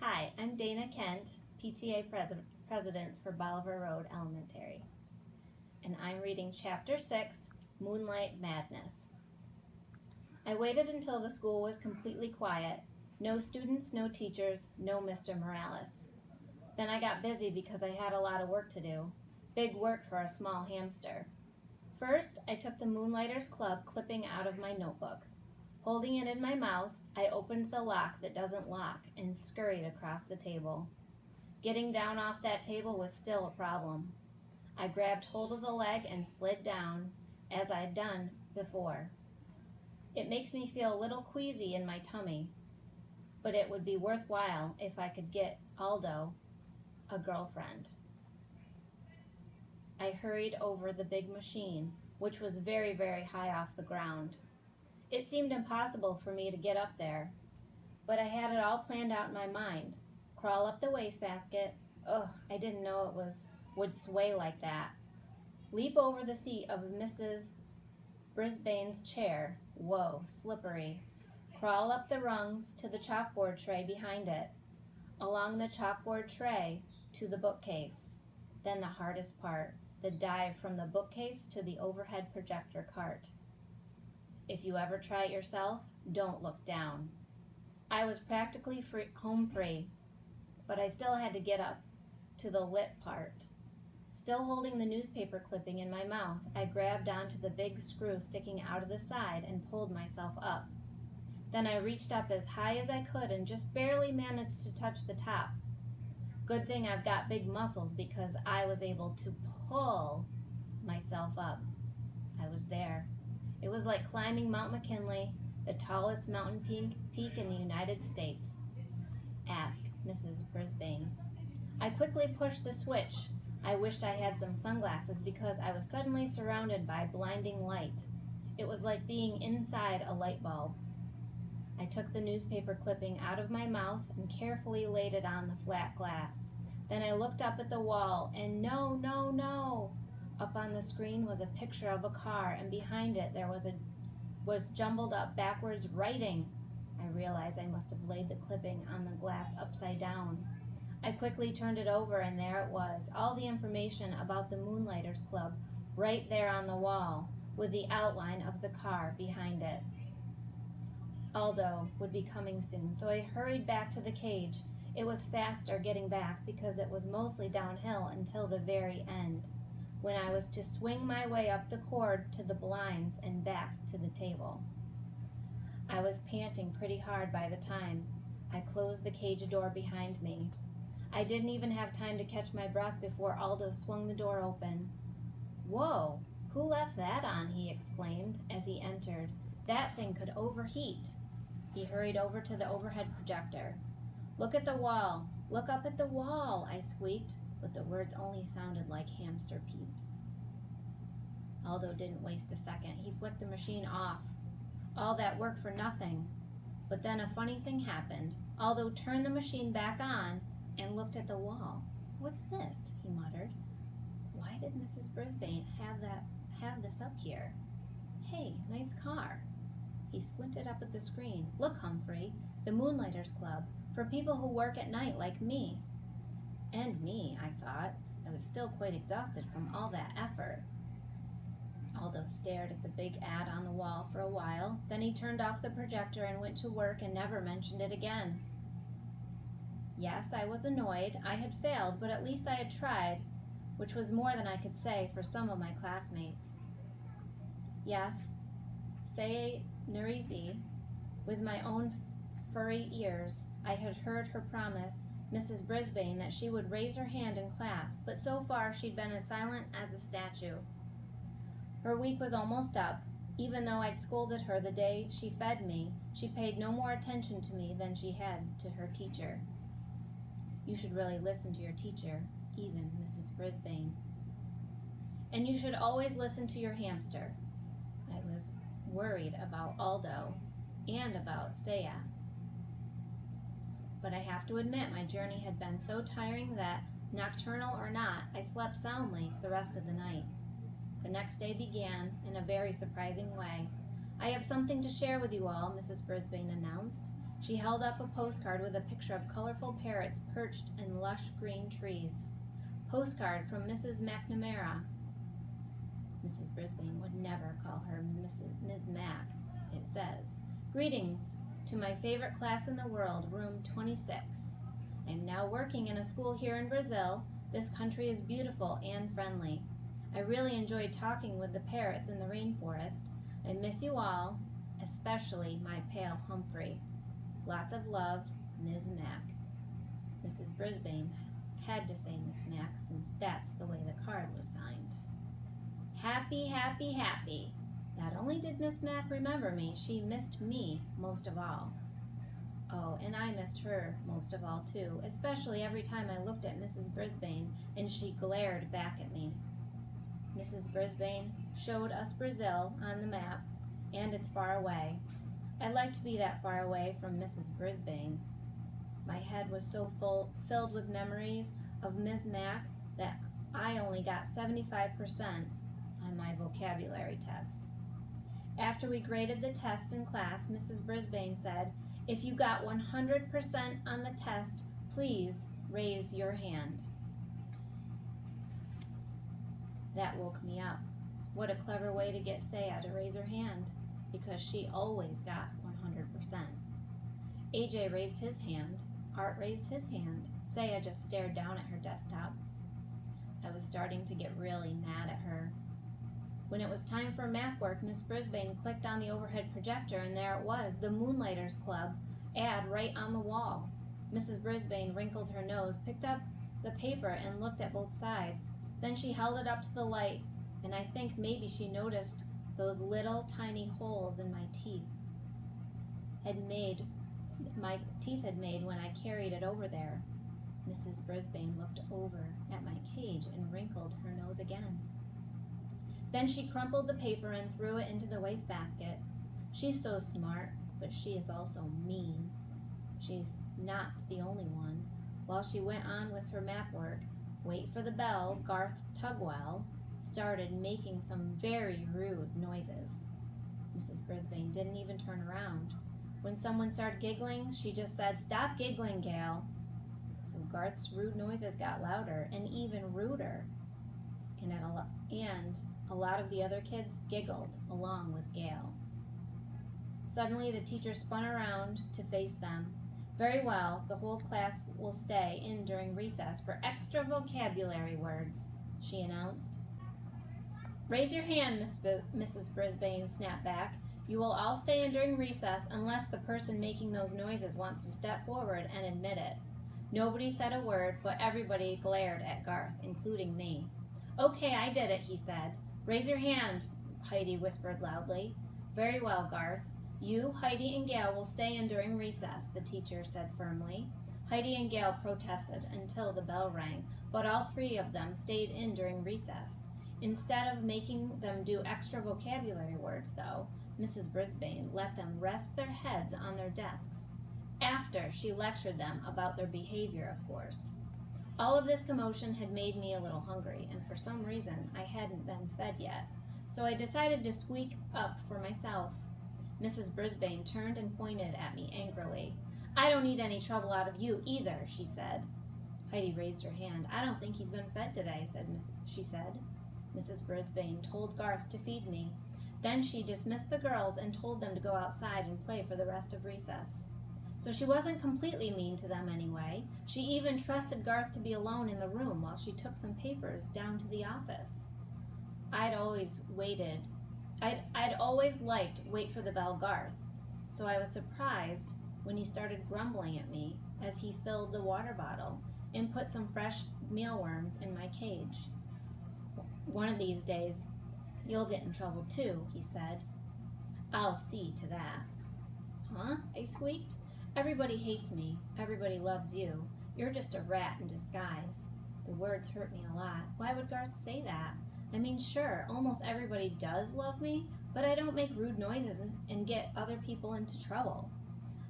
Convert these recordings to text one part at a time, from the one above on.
Hi, I'm Dana Kent, PTA President for Bolivar Road Elementary, and I'm reading Chapter 6, Moonlight Madness. I waited until the school was completely quiet. No students, no teachers, no Mr. Morales. Then I got busy because I had a lot of work to do. Big work for a small hamster. First, I took the Moonlighters Club clipping out of my notebook. Holding it in my mouth, I opened the lock that doesn't lock and scurried across the table. Getting down off that table was still a problem. I grabbed hold of the leg and slid down, as I'd done before. It makes me feel a little queasy in my tummy, but it would be worthwhile if I could get Aldo a girlfriend. I hurried over the big machine, which was very, very high off the ground. It seemed impossible for me to get up there, but I had it all planned out in my mind. Crawl up the wastebasket. Ugh, I didn't know it would sway like that. Leap over the seat of Mrs. Brisbane's chair. Whoa, slippery. Crawl up the rungs to the chalkboard tray behind it. Along the chalkboard tray to the bookcase. Then the hardest part, the dive from the bookcase to the overhead projector cart. If you ever try it yourself, don't look down. I was practically home free, but I still had to get up to the lit part. Still holding the newspaper clipping in my mouth, I grabbed onto the big screw sticking out of the side and pulled myself up. Then I reached up as high as I could and just barely managed to touch the top. Good thing I've got big muscles because I was able to pull myself up. I was there. It was like climbing Mount McKinley, the tallest mountain peak in the United States. Ask Mrs. Brisbane. I quickly pushed the switch. I wished I had some sunglasses because I was suddenly surrounded by blinding light. It was like being inside a light bulb. I took the newspaper clipping out of my mouth and carefully laid it on the flat glass. Then I looked up at the wall and no! Up on the screen was a picture of a car, and behind it there was jumbled up backwards writing. I realized I must have laid the clipping on the glass upside down. I quickly turned it over, and there it was, all the information about the Moonlighters Club, right there on the wall, with the outline of the car behind it. Aldo would be coming soon, so I hurried back to the cage. It was faster getting back because it was mostly downhill until the very end, when I was to swing my way up the cord to the blinds and back to the table. I was panting pretty hard by the time I closed the cage door behind me. I didn't even have time to catch my breath before Aldo swung the door open. "Whoa, who left that on?" he exclaimed as he entered. "That thing could overheat." He hurried over to the overhead projector. "Look at the wall. Look up at the wall," I squeaked, but the words only sounded like hamster peeps. Aldo didn't waste a second. He flicked the machine off. All that work for nothing. But then a funny thing happened. Aldo turned the machine back on and looked at the wall. "What's this?" he muttered. "Why did Mrs. Brisbane have this up here? Hey, nice car." He squinted up at the screen. "Look, Humphrey, the Moonlighters Club, for people who work at night like me." And me, I thought. I was still quite exhausted from all that effort. Aldo stared at the big ad on the wall for a while. Then he turned off the projector and went to work and never mentioned it again. Yes, I was annoyed. I had failed, but at least I had tried, which was more than I could say for some of my classmates. Yes, say Nerisi, with my own furry ears, I had heard her promise Mrs. Brisbane that she would raise her hand in class, but so far she'd been as silent as a statue. Her week was almost up. Even though I'd scolded her the day she fed me, she paid no more attention to me than she had to her teacher. You should really listen to your teacher, even Mrs. Brisbane. And you should always listen to your hamster. I was worried about Aldo and about Saya. But I have to admit my journey had been so tiring that, nocturnal or not, I slept soundly the rest of the night. The next day began in a very surprising way. "I have something to share with you all," Mrs. Brisbane announced. She held up a postcard with a picture of colorful parrots perched in lush green trees. Postcard from Mrs. McNamara. Mrs. Brisbane would never call her Ms. Mac. It says, "Greetings to my favorite class in the world, room 26. I am now working in a school here in Brazil. This country is beautiful and friendly. I really enjoyed talking with the parrots in the rainforest. I miss you all, especially my pal Humphrey. Lots of love, Ms. Mac." Mrs. Brisbane had to say Miss Mac since that's the way the card was signed. Happy, happy, happy. Not only did Miss Mac remember me, she missed me most of all. Oh, and I missed her most of all too, especially every time I looked at Mrs. Brisbane and she glared back at me. Mrs. Brisbane showed us Brazil on the map, and it's far away. I'd like to be that far away from Mrs. Brisbane. My head was so filled with memories of Ms. Mac that I only got 75% on my vocabulary test. After we graded the test in class, Mrs. Brisbane said, "If you got 100% on the test, please raise your hand." That woke me up. What a clever way to get Saya to raise her hand, because she always got 100%. AJ raised his hand, Art raised his hand, Saya just stared down at her desktop. I was starting to get really mad at her. When it was time for map work, Miss Brisbane clicked on the overhead projector, and there it was, the Moonlighters Club ad right on the wall. Mrs. Brisbane wrinkled her nose, picked up the paper, and looked at both sides. Then she held it up to the light, and I think maybe she noticed those little tiny holes in my teeth had made when I carried it over there. Mrs. Brisbane looked over at my cage and wrinkled her nose again. Then she crumpled the paper and threw it into the wastebasket. She's so smart, but she is also mean. She's not the only one. While she went on with her map work, wait for the bell, Garth Tugwell started making some very rude noises. Mrs. Brisbane didn't even turn around. When someone started giggling, she just said, "Stop giggling, Gail." So Garth's rude noises got louder and even ruder. And a lot of the other kids giggled along with Gail. Suddenly the teacher spun around to face them. "Very well, the whole class will stay in during recess for extra vocabulary words," she announced. "Raise your hand," Mrs. Brisbane snapped back. "You will all stay in during recess unless the person making those noises wants to step forward and admit it." Nobody said a word, but everybody glared at Garth, including me. "Okay, I did it," he said. "Raise your hand," Heidi whispered loudly. "Very well, Garth. You, Heidi, and Gail will stay in during recess," the teacher said firmly. Heidi and Gail protested until the bell rang, but all three of them stayed in during recess. Instead of making them do extra vocabulary words, though, Mrs. Brisbane let them rest their heads on their desks. After she lectured them about their behavior, of course. All of this commotion had made me a little hungry, and for some reason I hadn't been fed yet, so I decided to squeak up for myself. Mrs. Brisbane turned and pointed at me angrily. "I don't need any trouble out of you either," she said. Heidi raised her hand. "I don't think he's been fed today," she said. Mrs. Brisbane told Garth to feed me. Then she dismissed the girls and told them to go outside and play for the rest of recess. So she wasn't completely mean to them anyway. She even trusted Garth to be alone in the room while she took some papers down to the office. I'd always liked wait for the bell Garth, so I was surprised when he started grumbling at me as he filled the water bottle and put some fresh mealworms in my cage. "One of these days, you'll get in trouble too," he said. "I'll see to that." "Huh?" I squeaked. "Everybody hates me. Everybody loves you. You're just a rat in disguise." The words hurt me a lot. Why would Garth say that? I mean, sure, almost everybody does love me, but I don't make rude noises and get other people into trouble.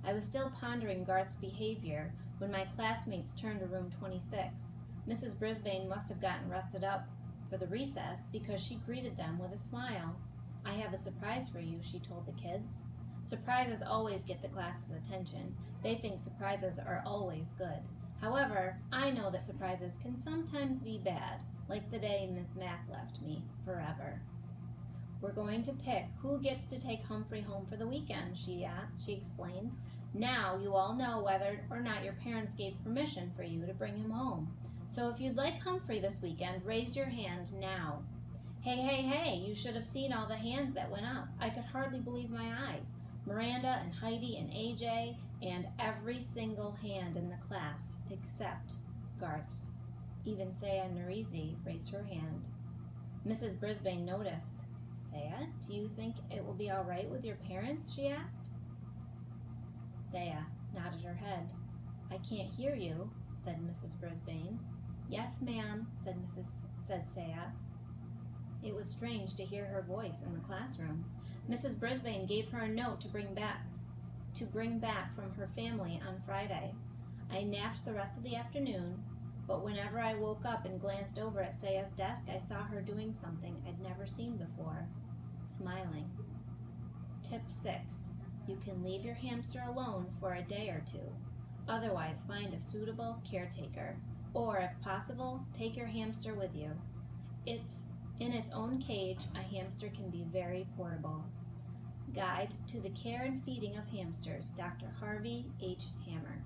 I was still pondering Garth's behavior when my classmates turned to room 26. Mrs. Brisbane must have gotten rested up for the recess because she greeted them with a smile. "I have a surprise for you," she told the kids. Surprises always get the class's attention. They think surprises are always good. However, I know that surprises can sometimes be bad, like the day Miss Mack left me forever. We're going to pick who gets to take Humphrey home for the weekend, she explained. Now you all know whether or not your parents gave permission for you to bring him home. So if you'd like Humphrey this weekend, raise your hand now. Hey, hey, hey, you should have seen all the hands that went up. I could hardly believe my eyes. Miranda and Heidi and AJ and every single hand in the class except Garth's. Even Saya Narizi raised her hand. Mrs. Brisbane noticed. Saya, do you think it will be all right with your parents? She asked. Saya nodded her head. I can't hear you, said Mrs. Brisbane. Yes, ma'am, said Saya. It was strange to hear her voice in the classroom. Mrs. Brisbane gave her a note to bring back from her family on Friday. I napped the rest of the afternoon, but whenever I woke up and glanced over at Saya's desk, I saw her doing something I'd never seen before, smiling. Tip 6. You can leave your hamster alone for a day or two. Otherwise, find a suitable caretaker. Or, if possible, take your hamster with you. In its own cage, a hamster can be very portable. Guide to the Care and Feeding of Hamsters, Dr. Harvey H. Hammer.